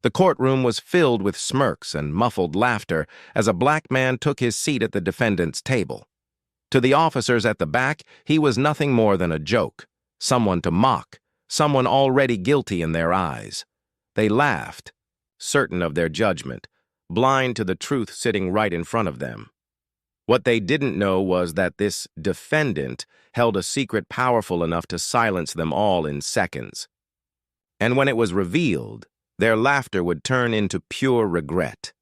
The courtroom was filled with smirks and muffled laughter as a black man took his seat at the defendant's table. To the officers at the back, he was nothing more than a joke, someone to mock, someone already guilty in their eyes. They laughed, certain of their judgment, blind to the truth sitting right in front of them. What they didn't know was that this defendant held a secret powerful enough to silence them all in seconds. And when it was revealed, their laughter would turn into pure regret.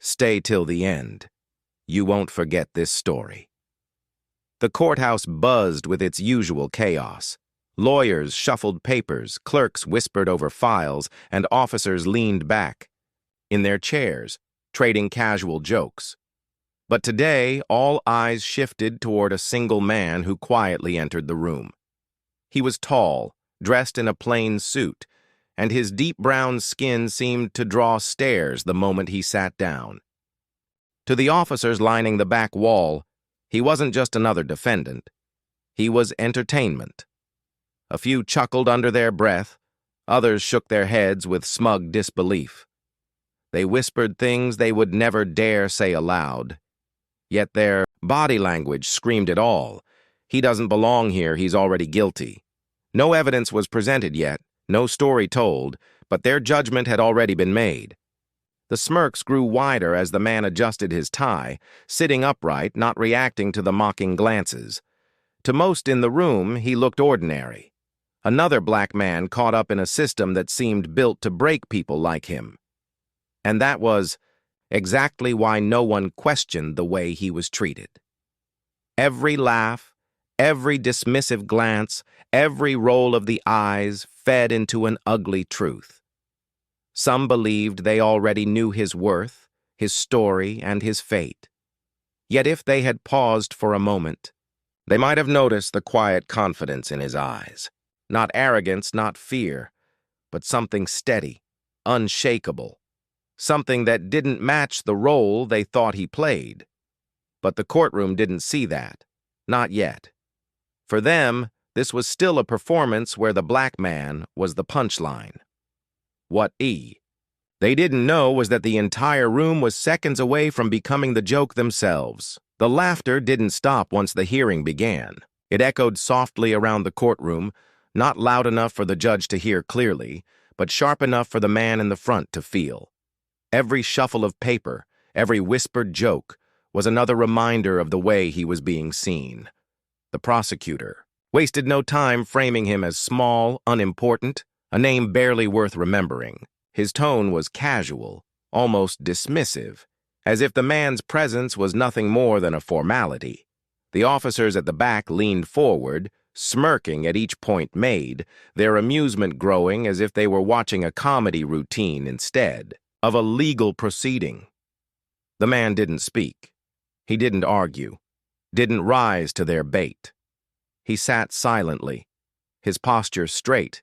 Stay till the end. You won't forget this story. The courthouse buzzed with its usual chaos. Lawyers shuffled papers, clerks whispered over files, and officers leaned back in their chairs, trading casual jokes. But today, all eyes shifted toward a single man who quietly entered the room. He was tall, dressed in a plain suit, and his deep brown skin seemed to draw stares the moment he sat down. To the officers lining the back wall, he wasn't just another defendant. He was entertainment. A few chuckled under their breath, others shook their heads with smug disbelief. They whispered things they would never dare say aloud. Yet their body language screamed it all. He doesn't belong here, he's already guilty. No evidence was presented yet, no story told, but their judgment had already been made. The smirks grew wider as the man adjusted his tie, sitting upright, not reacting to the mocking glances. To most in the room, he looked ordinary. Another black man caught up in a system that seemed built to break people like him. And that was exactly why no one questioned the way he was treated. Every laugh, every dismissive glance, every roll of the eyes fed into an ugly truth. Some believed they already knew his worth, his story, and his fate. Yet if they had paused for a moment, they might have noticed the quiet confidence in his eyes. Not arrogance, not fear, but something steady, unshakable. Something that didn't match the role they thought he played. But the courtroom didn't see that. Not yet. For them, this was still a performance where the black man was the punchline. What they didn't know was that the entire room was seconds away from becoming the joke themselves. The laughter didn't stop once the hearing began. It echoed softly around the courtroom, not loud enough for the judge to hear clearly, but sharp enough for the man in the front to feel. Every shuffle of paper, every whispered joke, was another reminder of the way he was being seen. The prosecutor wasted no time framing him as small, unimportant, a name barely worth remembering. His tone was casual, almost dismissive, as if the man's presence was nothing more than a formality. The officers at the back leaned forward, smirking at each point made, their amusement growing as if they were watching a comedy routine instead of a legal proceeding. The man didn't speak. He didn't argue, didn't rise to their bait. He sat silently, his posture straight,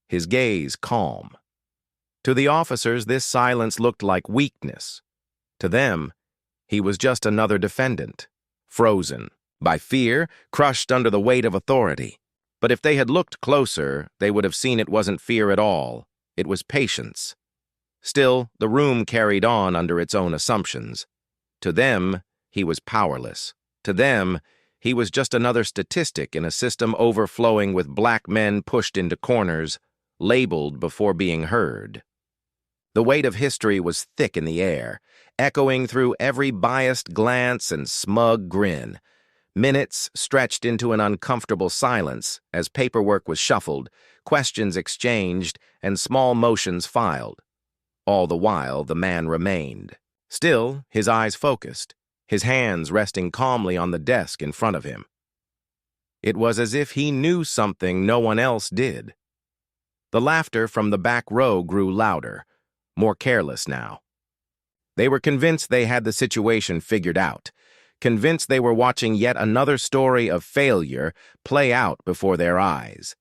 his gaze calm. To the officers, this silence looked like weakness. To them, he was just another defendant, frozen by fear, crushed under the weight of authority. But if they had looked closer, they would have seen it wasn't fear at all. It was patience. Still, the room carried on under its own assumptions. To them, he was powerless. To them, he was just another statistic in a system overflowing with black men pushed into corners, labeled before being heard. The weight of history was thick in the air, echoing through every biased glance and smug grin. Minutes stretched into an uncomfortable silence as paperwork was shuffled, questions exchanged, and small motions filed. All the while, the man remained. Still, his eyes focused, his hands resting calmly on the desk in front of him. It was as if he knew something no one else did. The laughter from the back row grew louder, more careless now. They were convinced they had the situation figured out, convinced they were watching yet another story of failure play out before their eyes.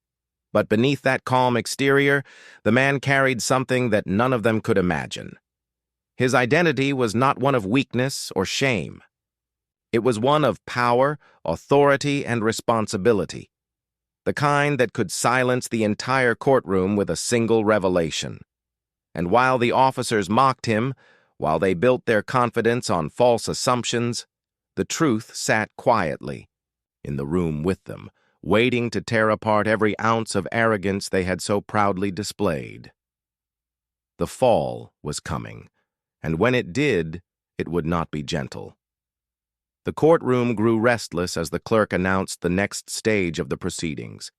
But beneath that calm exterior, the man carried something that none of them could imagine. His identity was not one of weakness or shame. It was one of power, authority, and responsibility, the kind that could silence the entire courtroom with a single revelation. And while the officers mocked him, while they built their confidence on false assumptions, the truth sat quietly in the room with them, waiting to tear apart every ounce of arrogance they had so proudly displayed. The fall was coming, and when it did, it would not be gentle. The courtroom grew restless as the clerk announced the next stage of the proceedings.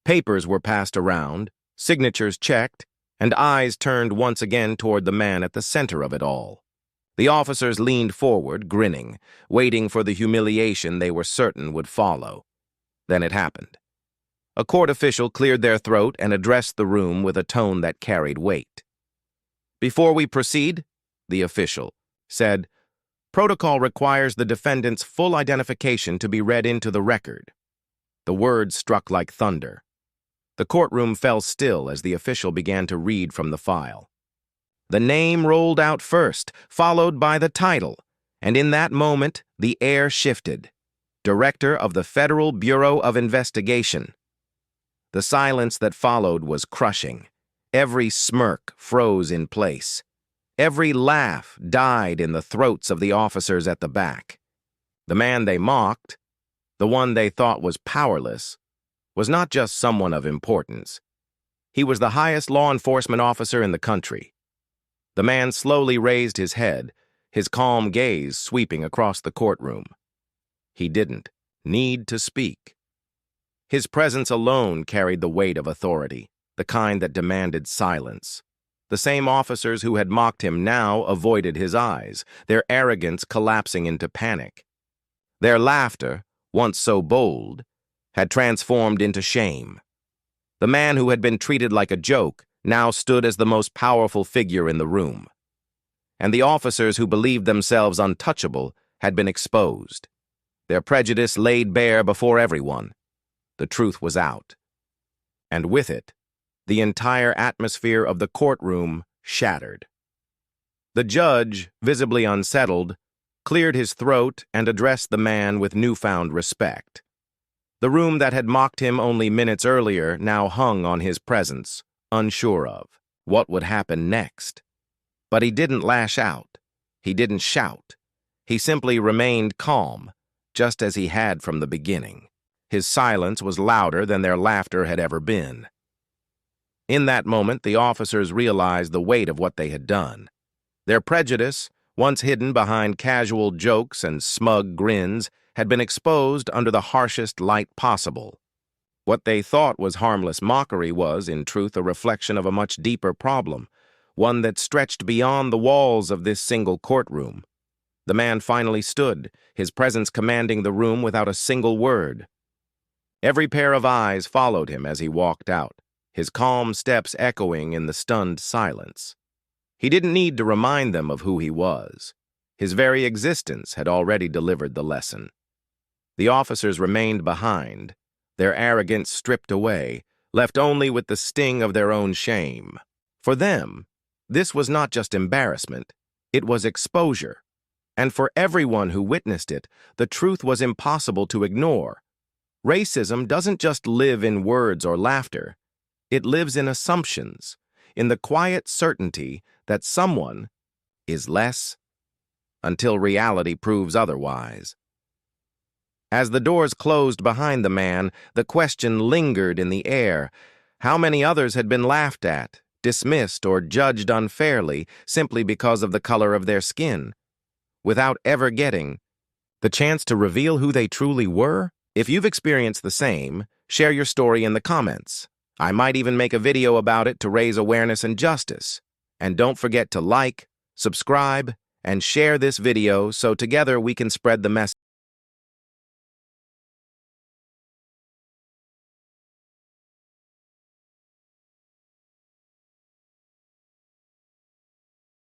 Papers were passed around, signatures checked, and eyes turned once again toward the man at the center of it all. The officers leaned forward, grinning, waiting for the humiliation they were certain would follow. Then it happened. A court official cleared their throat and addressed the room with a tone that carried weight. "Before we proceed," the official said, "protocol requires the defendant's full identification to be read into the record." The words struck like thunder. The courtroom fell still as the official began to read from the file. The name rolled out first, followed by the title, and in that moment, the air shifted. Director of the Federal Bureau of Investigation. The silence that followed was crushing. Every smirk froze in place. Every laugh died in the throats of the officers at the back. The man they mocked, the one they thought was powerless, was not just someone of importance. He was the highest law enforcement officer in the country. The man slowly raised his head, his calm gaze sweeping across the courtroom. He didn't need to speak. His presence alone carried the weight of authority, the kind that demanded silence. The same officers who had mocked him now avoided his eyes, their arrogance collapsing into panic. Their laughter, once so bold, had transformed into shame. The man who had been treated like a joke now stood as the most powerful figure in the room. And the officers who believed themselves untouchable had been exposed. Their prejudice laid bare before everyone. The truth was out. And with it, the entire atmosphere of the courtroom shattered. The judge, visibly unsettled, cleared his throat and addressed the man with newfound respect. The room that had mocked him only minutes earlier now hung on his presence, unsure of what would happen next. But he didn't lash out. He didn't shout. He simply remained calm, just as he had from the beginning. His silence was louder than their laughter had ever been. In that moment, the officers realized the weight of what they had done. Their prejudice, once hidden behind casual jokes and smug grins, had been exposed under the harshest light possible. What they thought was harmless mockery was, in truth, a reflection of a much deeper problem, one that stretched beyond the walls of this single courtroom. The man finally stood, his presence commanding the room without a single word. Every pair of eyes followed him as he walked out, his calm steps echoing in the stunned silence. He didn't need to remind them of who he was. His very existence had already delivered the lesson. The officers remained behind, their arrogance stripped away, left only with the sting of their own shame. For them, this was not just embarrassment, it was exposure. And for everyone who witnessed it, the truth was impossible to ignore. Racism doesn't just live in words or laughter. It lives in assumptions, in the quiet certainty that someone is less until reality proves otherwise. As the doors closed behind the man, the question lingered in the air. How many others had been laughed at, dismissed, or judged unfairly simply because of the color of their skin, without ever getting the chance to reveal who they truly were? If you've experienced the same, share your story in the comments. I might even make a video about it to raise awareness and justice. And don't forget to like, subscribe, and share this video so together we can spread the message.